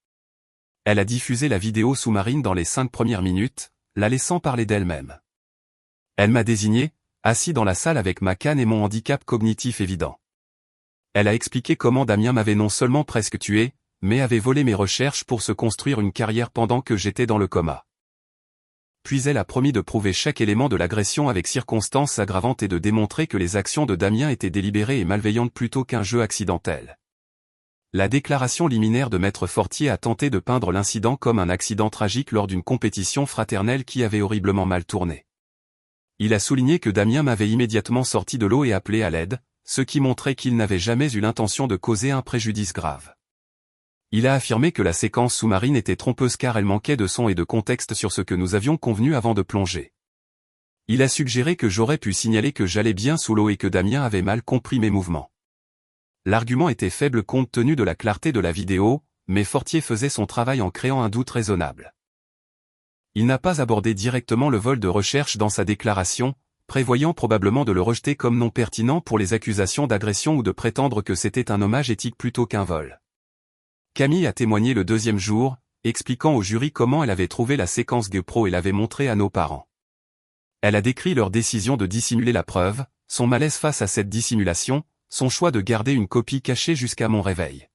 Elle a diffusé la vidéo sous-marine dans les 5 premières minutes, la laissant parler d'elle-même. Elle m'a désigné, assis dans la salle avec ma canne et mon handicap cognitif évident. Elle a expliqué comment Damien m'avait non seulement presque tué, mais avait volé mes recherches pour se construire une carrière pendant que j'étais dans le coma. Puis elle a promis de prouver chaque élément de l'agression avec circonstances aggravantes et de démontrer que les actions de Damien étaient délibérées et malveillantes plutôt qu'un jeu accidentel. La déclaration liminaire de Maître Fortier a tenté de peindre l'incident comme un accident tragique lors d'une compétition fraternelle qui avait horriblement mal tourné. Il a souligné que Damien m'avait immédiatement sorti de l'eau et appelé à l'aide, ce qui montrait qu'il n'avait jamais eu l'intention de causer un préjudice grave. Il a affirmé que la séquence sous-marine était trompeuse car elle manquait de son et de contexte sur ce que nous avions convenu avant de plonger. Il a suggéré que j'aurais pu signaler que j'allais bien sous l'eau et que Damien avait mal compris mes mouvements. L'argument était faible compte tenu de la clarté de la vidéo, mais Fortier faisait son travail en créant un doute raisonnable. Il n'a pas abordé directement le vol de recherche dans sa déclaration, prévoyant probablement de le rejeter comme non pertinent pour les accusations d'agression ou de prétendre que c'était un hommage éthique plutôt qu'un vol. Camille a témoigné le 2e jour, expliquant au jury comment elle avait trouvé la séquence GoPro et l'avait montrée à nos parents. Elle a décrit leur décision de dissimuler la preuve, son malaise face à cette dissimulation, son choix de garder une copie cachée jusqu'à mon réveil.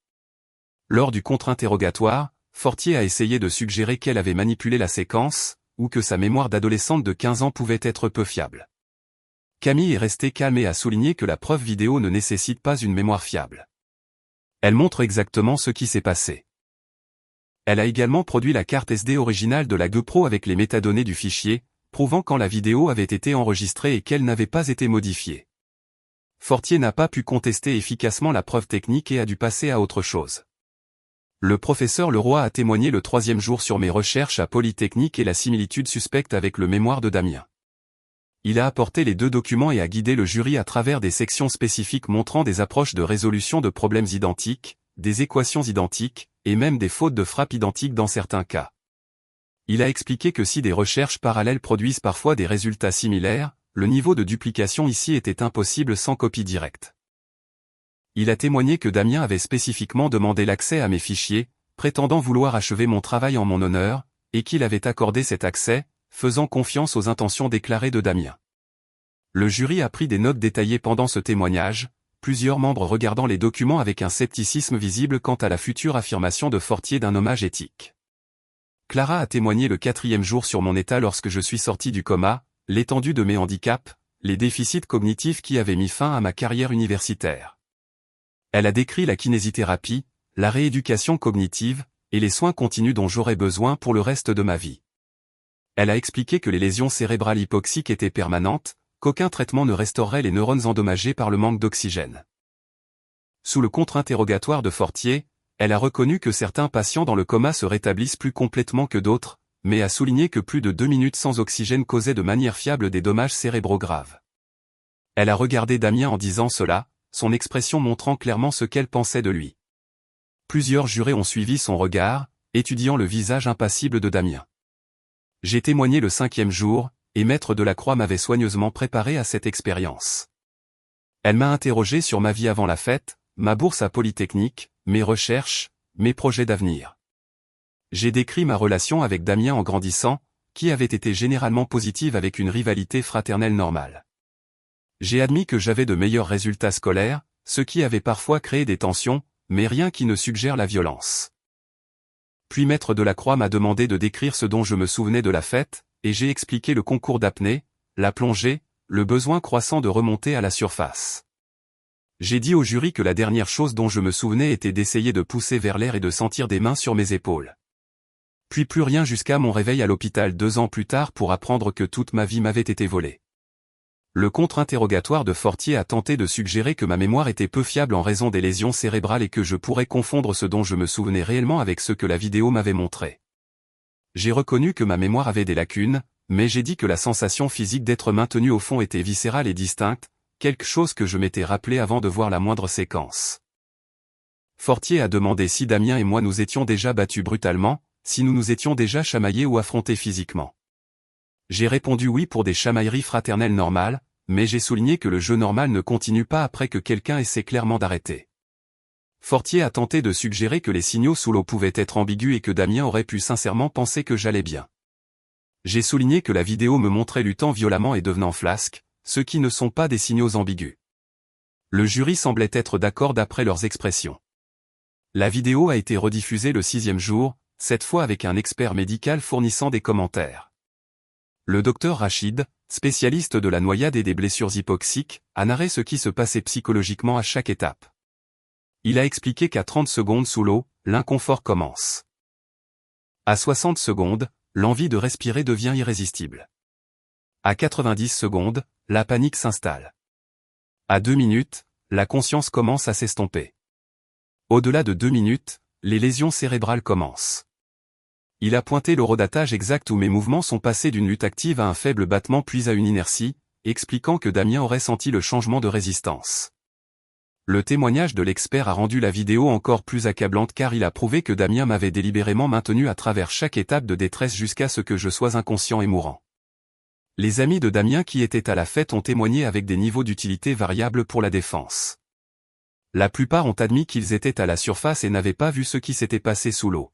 Lors du contre-interrogatoire, Fortier a essayé de suggérer qu'elle avait manipulé la séquence, ou que sa mémoire d'adolescente de 15 ans pouvait être peu fiable. Camille est restée calme et a souligné que la preuve vidéo ne nécessite pas une mémoire fiable. Elle montre exactement ce qui s'est passé. Elle a également produit la carte SD originale de la GoPro avec les métadonnées du fichier, prouvant quand la vidéo avait été enregistrée et qu'elle n'avait pas été modifiée. Fortier n'a pas pu contester efficacement la preuve technique et a dû passer à autre chose. Le professeur Leroy a témoigné le 3e jour sur mes recherches à Polytechnique et la similitude suspecte avec le mémoire de Damien. Il a apporté les 2 documents et a guidé le jury à travers des sections spécifiques montrant des approches de résolution de problèmes identiques, des équations identiques, et même des fautes de frappe identiques dans certains cas. Il a expliqué que si des recherches parallèles produisent parfois des résultats similaires, le niveau de duplication ici était impossible sans copie directe. Il a témoigné que Damien avait spécifiquement demandé l'accès à mes fichiers, prétendant vouloir achever mon travail en mon honneur, et qu'il avait accordé cet accès, faisant confiance aux intentions déclarées de Damien. Le jury a pris des notes détaillées pendant ce témoignage, plusieurs membres regardant les documents avec un scepticisme visible quant à la future affirmation de Fortier d'un hommage éthique. Clara a témoigné le 4e jour sur mon état lorsque je suis sorti du coma, l'étendue de mes handicaps, les déficits cognitifs qui avaient mis fin à ma carrière universitaire. Elle a décrit la kinésithérapie, la rééducation cognitive, et les soins continus dont j'aurais besoin pour le reste de ma vie. Elle a expliqué que les lésions cérébrales hypoxiques étaient permanentes, qu'aucun traitement ne restaurerait les neurones endommagés par le manque d'oxygène. Sous le contre-interrogatoire de Fortier, elle a reconnu que certains patients dans le coma se rétablissent plus complètement que d'autres, mais a souligné que plus de 2 minutes sans oxygène causaient de manière fiable des dommages cérébraux graves. Elle a regardé Damien en disant cela, son expression montrant clairement ce qu'elle pensait de lui. Plusieurs jurés ont suivi son regard, étudiant le visage impassible de Damien. J'ai témoigné le 5e jour, et Maître Delacroix m'avait soigneusement préparé à cette expérience. Elle m'a interrogé sur ma vie avant la fête, ma bourse à Polytechnique, mes recherches, mes projets d'avenir. J'ai décrit ma relation avec Damien en grandissant, qui avait été généralement positive avec une rivalité fraternelle normale. J'ai admis que j'avais de meilleurs résultats scolaires, ce qui avait parfois créé des tensions, mais rien qui ne suggère la violence. Puis Maître Delacroix m'a demandé de décrire ce dont je me souvenais de la fête, et j'ai expliqué le concours d'apnée, la plongée, le besoin croissant de remonter à la surface. J'ai dit au jury que la dernière chose dont je me souvenais était d'essayer de pousser vers l'air et de sentir des mains sur mes épaules. Puis plus rien jusqu'à mon réveil à l'hôpital 2 ans plus tard pour apprendre que toute ma vie m'avait été volée. Le contre-interrogatoire de Fortier a tenté de suggérer que ma mémoire était peu fiable en raison des lésions cérébrales et que je pourrais confondre ce dont je me souvenais réellement avec ce que la vidéo m'avait montré. J'ai reconnu que ma mémoire avait des lacunes, mais j'ai dit que la sensation physique d'être maintenu au fond était viscérale et distincte, quelque chose que je m'étais rappelé avant de voir la moindre séquence. Fortier a demandé si Damien et moi nous étions déjà battus brutalement, si nous nous étions déjà chamaillés ou affrontés physiquement. J'ai répondu oui pour des chamailleries fraternelles normales, mais j'ai souligné que le jeu normal ne continue pas après que quelqu'un essaie clairement d'arrêter. Fortier a tenté de suggérer que les signaux sous l'eau pouvaient être ambigus et que Damien aurait pu sincèrement penser que j'allais bien. J'ai souligné que la vidéo me montrait luttant violemment et devenant flasque, ce qui ne sont pas des signaux ambigus. Le jury semblait être d'accord d'après leurs expressions. La vidéo a été rediffusée le 6e jour, cette fois avec un expert médical fournissant des commentaires. Le docteur Rachid, spécialiste de la noyade et des blessures hypoxiques, a narré ce qui se passait psychologiquement à chaque étape. Il a expliqué qu'à 30 secondes sous l'eau, l'inconfort commence. À 60 secondes, l'envie de respirer devient irrésistible. À 90 secondes, la panique s'installe. À 2 minutes, la conscience commence à s'estomper. Au-delà de 2 minutes, les lésions cérébrales commencent. Il a pointé l'horodatage exact où mes mouvements sont passés d'une lutte active à un faible battement puis à une inertie, expliquant que Damien aurait senti le changement de résistance. Le témoignage de l'expert a rendu la vidéo encore plus accablante car il a prouvé que Damien m'avait délibérément maintenu à travers chaque étape de détresse jusqu'à ce que je sois inconscient et mourant. Les amis de Damien qui étaient à la fête ont témoigné avec des niveaux d'utilité variables pour la défense. La plupart ont admis qu'ils étaient à la surface et n'avaient pas vu ce qui s'était passé sous l'eau.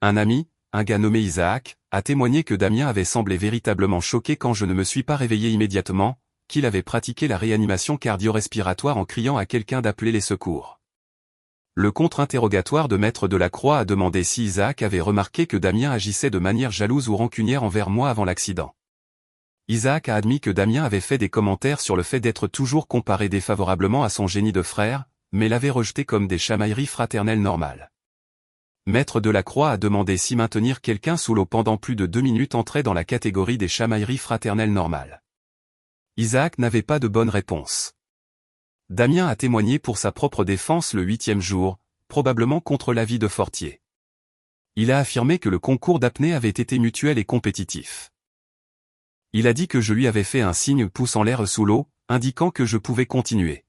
Un ami, un gars nommé Isaac, a témoigné que Damien avait semblé véritablement choqué quand je ne me suis pas réveillé immédiatement, qu'il avait pratiqué la réanimation cardio-respiratoire en criant à quelqu'un d'appeler les secours. Le contre-interrogatoire de Maître Delacroix a demandé si Isaac avait remarqué que Damien agissait de manière jalouse ou rancunière envers moi avant l'accident. Isaac a admis que Damien avait fait des commentaires sur le fait d'être toujours comparé défavorablement à son génie de frère, mais l'avait rejeté comme des chamailleries fraternelles normales. Maître Delacroix a demandé si maintenir quelqu'un sous l'eau pendant plus de 2 minutes entrait dans la catégorie des chamailleries fraternelles normales. Isaac n'avait pas de bonne réponse. Damien a témoigné pour sa propre défense le 8e jour, probablement contre l'avis de Fortier. Il a affirmé que le concours d'apnée avait été mutuel et compétitif. Il a dit que je lui avais fait un signe pouce en l'air sous l'eau, indiquant que je pouvais continuer.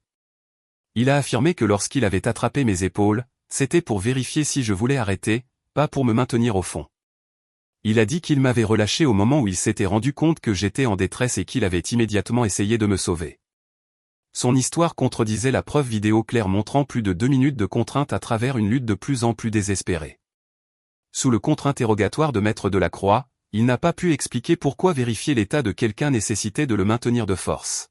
Il a affirmé que lorsqu'il avait attrapé mes épaules, c'était pour vérifier si je voulais arrêter, pas pour me maintenir au fond. Il a dit qu'il m'avait relâché au moment où il s'était rendu compte que j'étais en détresse et qu'il avait immédiatement essayé de me sauver. Son histoire contredisait la preuve vidéo claire montrant plus de 2 minutes de contrainte à travers une lutte de plus en plus désespérée. Sous le contre-interrogatoire de Maître Delacroix, il n'a pas pu expliquer pourquoi vérifier l'état de quelqu'un nécessitait de le maintenir de force.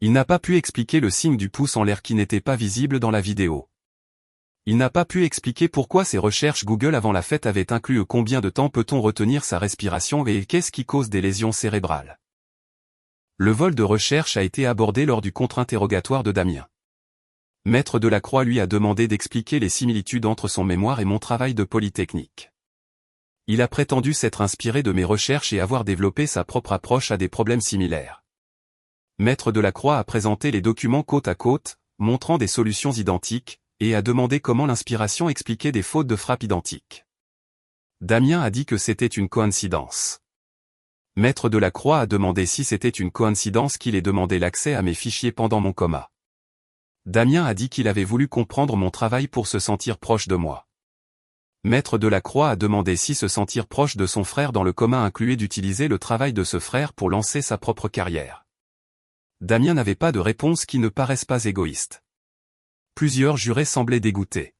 Il n'a pas pu expliquer le signe du pouce en l'air qui n'était pas visible dans la vidéo. Il n'a pas pu expliquer pourquoi ses recherches Google avant la fête avaient inclus combien de temps peut-on retenir sa respiration et qu'est-ce qui cause des lésions cérébrales. Le vol de recherche a été abordé lors du contre-interrogatoire de Damien. Maître Delacroix lui a demandé d'expliquer les similitudes entre son mémoire et mon travail de Polytechnique. Il a prétendu s'être inspiré de mes recherches et avoir développé sa propre approche à des problèmes similaires. Maître Delacroix a présenté les documents côte à côte, montrant des solutions identiques, et a demandé comment l'inspiration expliquait des fautes de frappe identiques. Damien a dit que c'était une coïncidence. Maître Delacroix a demandé si c'était une coïncidence qu'il ait demandé l'accès à mes fichiers pendant mon coma. Damien a dit qu'il avait voulu comprendre mon travail pour se sentir proche de moi. Maître Delacroix a demandé si se sentir proche de son frère dans le coma incluait d'utiliser le travail de ce frère pour lancer sa propre carrière. Damien n'avait pas de réponse qui ne paraisse pas égoïste. Plusieurs jurés semblaient dégoûtés.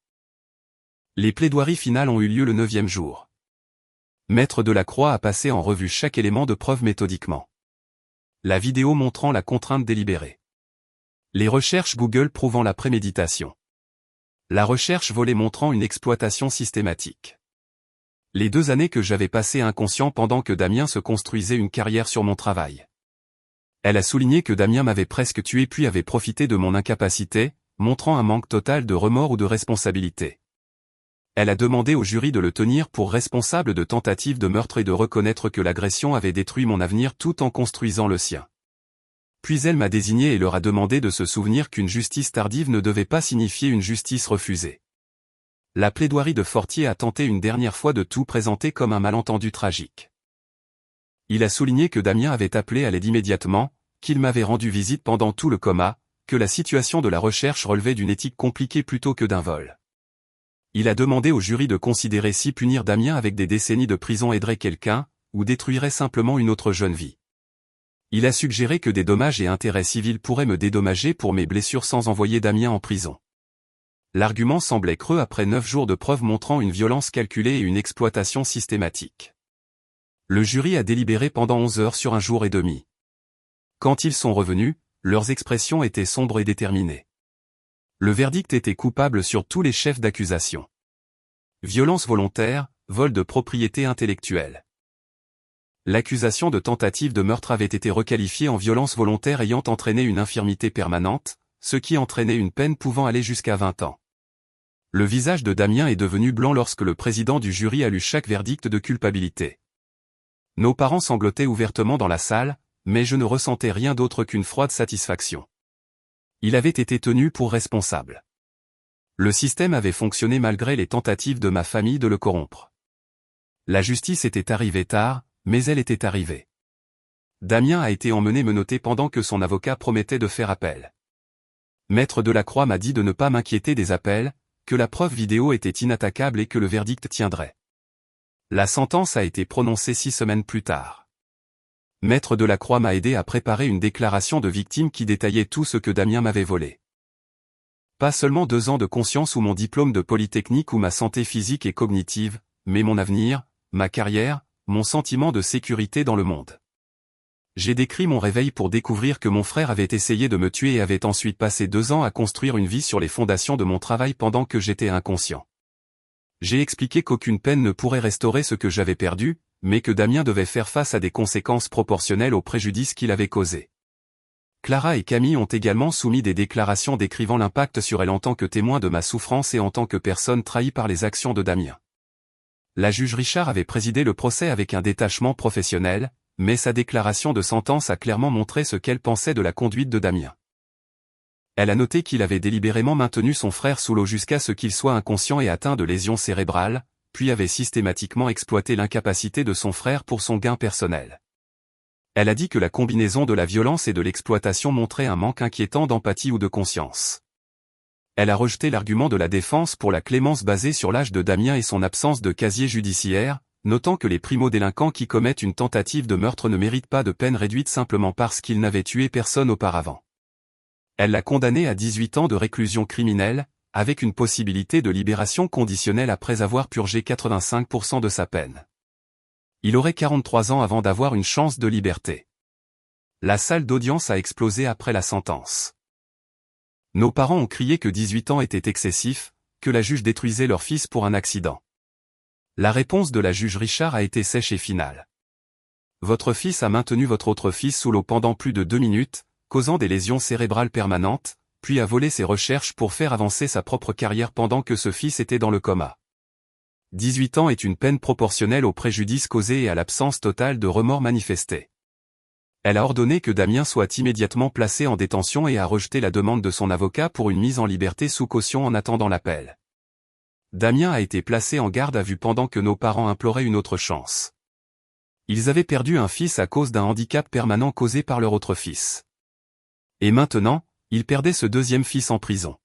Les plaidoiries finales ont eu lieu le 9e jour. Maître Delacroix a passé en revue chaque élément de preuve méthodiquement. La vidéo montrant la contrainte délibérée. Les recherches Google prouvant la préméditation. La recherche volée montrant une exploitation systématique. Les 2 années que j'avais passées inconscient pendant que Damien se construisait une carrière sur mon travail. Elle a souligné que Damien m'avait presque tué puis avait profité de mon incapacité, montrant un manque total de remords ou de responsabilité. Elle a demandé au jury de le tenir pour responsable de tentative de meurtre et de reconnaître que l'agression avait détruit mon avenir tout en construisant le sien. Puis elle m'a désigné et leur a demandé de se souvenir qu'une justice tardive ne devait pas signifier une justice refusée. La plaidoirie de Fortier a tenté une dernière fois de tout présenter comme un malentendu tragique. Il a souligné que Damien avait appelé à l'aide immédiatement, qu'il m'avait rendu visite pendant tout le coma, que la situation de la recherche relevait d'une éthique compliquée plutôt que d'un vol. Il a demandé au jury de considérer si punir Damien avec des décennies de prison aiderait quelqu'un, ou détruirait simplement une autre jeune vie. Il a suggéré que des dommages et intérêts civils pourraient me dédommager pour mes blessures sans envoyer Damien en prison. L'argument semblait creux après 9 jours de preuves montrant une violence calculée et une exploitation systématique. Le jury a délibéré pendant 11 heures sur 1 jour et demi. Quand ils sont revenus, leurs expressions étaient sombres et déterminées. Le verdict était coupable sur tous les chefs d'accusation. Violence volontaire, vol de propriété intellectuelle. L'accusation de tentative de meurtre avait été requalifiée en violence volontaire ayant entraîné une infirmité permanente, ce qui entraînait une peine pouvant aller jusqu'à 20 ans. Le visage de Damien est devenu blanc lorsque le président du jury a lu chaque verdict de culpabilité. Nos parents sanglotaient ouvertement dans la salle, mais je ne ressentais rien d'autre qu'une froide satisfaction. Il avait été tenu pour responsable. Le système avait fonctionné malgré les tentatives de ma famille de le corrompre. La justice était arrivée tard, mais elle était arrivée. Damien a été emmené menotter pendant que son avocat promettait de faire appel. Maître Delacroix m'a dit de ne pas m'inquiéter des appels, que la preuve vidéo était inattaquable et que le verdict tiendrait. La sentence a été prononcée 6 semaines plus tard. Maître Delacroix m'a aidé à préparer une déclaration de victime qui détaillait tout ce que Damien m'avait volé. Pas seulement 2 ans de conscience ou mon diplôme de Polytechnique ou ma santé physique et cognitive, mais mon avenir, ma carrière, mon sentiment de sécurité dans le monde. J'ai décrit mon réveil pour découvrir que mon frère avait essayé de me tuer et avait ensuite passé 2 ans à construire une vie sur les fondations de mon travail pendant que j'étais inconscient. J'ai expliqué qu'aucune peine ne pourrait restaurer ce que j'avais perdu, mais que Damien devait faire face à des conséquences proportionnelles au préjudice qu'il avait causé. Clara et Camille ont également soumis des déclarations décrivant l'impact sur elles en tant que témoins de ma souffrance et en tant que personne trahie par les actions de Damien. La juge Richard avait présidé le procès avec un détachement professionnel, mais sa déclaration de sentence a clairement montré ce qu'elle pensait de la conduite de Damien. Elle a noté qu'il avait délibérément maintenu son frère sous l'eau jusqu'à ce qu'il soit inconscient et atteint de lésions cérébrales, puis avait systématiquement exploité l'incapacité de son frère pour son gain personnel. Elle a dit que la combinaison de la violence et de l'exploitation montrait un manque inquiétant d'empathie ou de conscience. Elle a rejeté l'argument de la défense pour la clémence basée sur l'âge de Damien et son absence de casier judiciaire, notant que les primo-délinquants qui commettent une tentative de meurtre ne méritent pas de peine réduite simplement parce qu'ils n'avaient tué personne auparavant. Elle l'a condamné à 18 ans de réclusion criminelle, avec une possibilité de libération conditionnelle après avoir purgé 85% de sa peine. Il aurait 43 ans avant d'avoir une chance de liberté. La salle d'audience a explosé après la sentence. Nos parents ont crié que 18 ans était excessif, que la juge détruisait leur fils pour un accident. La réponse de la juge Richard a été sèche et finale. Votre fils a maintenu votre autre fils sous l'eau pendant plus de 2 minutes, causant des lésions cérébrales permanentes, puis a volé ses recherches pour faire avancer sa propre carrière pendant que ce fils était dans le coma. 18 ans est une peine proportionnelle au préjudice causé et à l'absence totale de remords manifestés. Elle a ordonné que Damien soit immédiatement placé en détention et a rejeté la demande de son avocat pour une mise en liberté sous caution en attendant l'appel. Damien a été placé en garde à vue pendant que nos parents imploraient une autre chance. Ils avaient perdu un fils à cause d'un handicap permanent causé par leur autre fils. Et maintenant, ils perdaient ce deuxième fils en prison.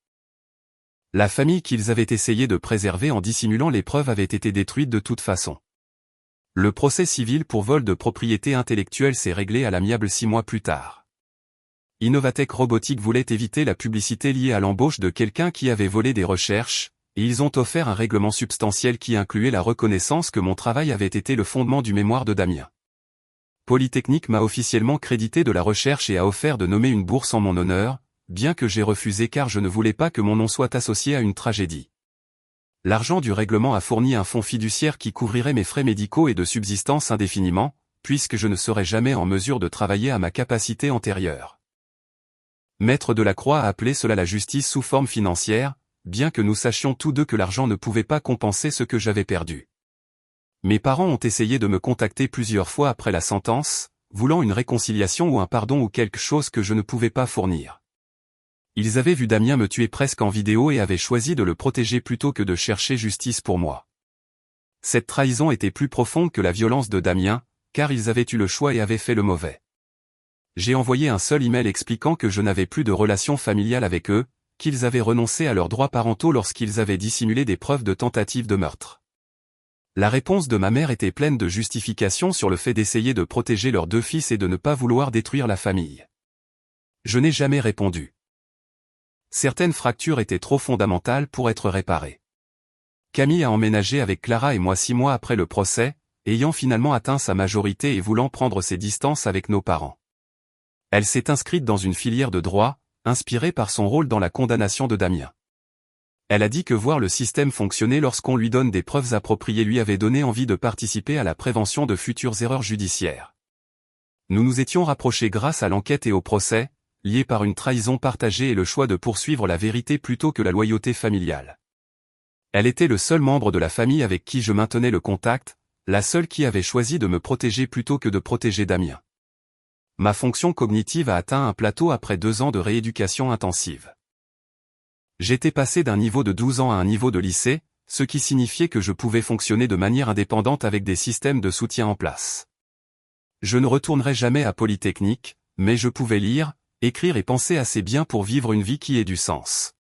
La famille qu'ils avaient essayé de préserver en dissimulant les preuves avait été détruite de toute façon. Le procès civil pour vol de propriété intellectuelle s'est réglé à l'amiable 6 mois plus tard. Innovatech Robotique voulait éviter la publicité liée à l'embauche de quelqu'un qui avait volé des recherches, et ils ont offert un règlement substantiel qui incluait la reconnaissance que mon travail avait été le fondement du mémoire de Damien. Polytechnique m'a officiellement crédité de la recherche et a offert de nommer une bourse en mon honneur, bien que j'ai refusé car je ne voulais pas que mon nom soit associé à une tragédie. L'argent du règlement a fourni un fonds fiduciaire qui couvrirait mes frais médicaux et de subsistance indéfiniment, puisque je ne serais jamais en mesure de travailler à ma capacité antérieure. Maître Delacroix a appelé cela la justice sous forme financière, bien que nous sachions tous deux que l'argent ne pouvait pas compenser ce que j'avais perdu. Mes parents ont essayé de me contacter plusieurs fois après la sentence, voulant une réconciliation ou un pardon ou quelque chose que je ne pouvais pas fournir. Ils avaient vu Damien me tuer presque en vidéo et avaient choisi de le protéger plutôt que de chercher justice pour moi. Cette trahison était plus profonde que la violence de Damien, car ils avaient eu le choix et avaient fait le mauvais. J'ai envoyé un seul email expliquant que je n'avais plus de relation familiale avec eux, qu'ils avaient renoncé à leurs droits parentaux lorsqu'ils avaient dissimulé des preuves de tentative de meurtre. La réponse de ma mère était pleine de justifications sur le fait d'essayer de protéger leurs 2 fils et de ne pas vouloir détruire la famille. Je n'ai jamais répondu. Certaines fractures étaient trop fondamentales pour être réparées. Camille a emménagé avec Clara et moi 6 mois après le procès, ayant finalement atteint sa majorité et voulant prendre ses distances avec nos parents. Elle s'est inscrite dans une filière de droit, inspirée par son rôle dans la condamnation de Damien. Elle a dit que voir le système fonctionner lorsqu'on lui donne des preuves appropriées lui avait donné envie de participer à la prévention de futures erreurs judiciaires. Nous nous étions rapprochés grâce à l'enquête et au procès, liés par une trahison partagée et le choix de poursuivre la vérité plutôt que la loyauté familiale. Elle était le seul membre de la famille avec qui je maintenais le contact, la seule qui avait choisi de me protéger plutôt que de protéger Damien. Ma fonction cognitive a atteint un plateau après 2 ans de rééducation intensive. J'étais passé d'un niveau de 12 ans à un niveau de lycée, ce qui signifiait que je pouvais fonctionner de manière indépendante avec des systèmes de soutien en place. Je ne retournerai jamais à Polytechnique, mais je pouvais lire, écrire et penser assez bien pour vivre une vie qui ait du sens.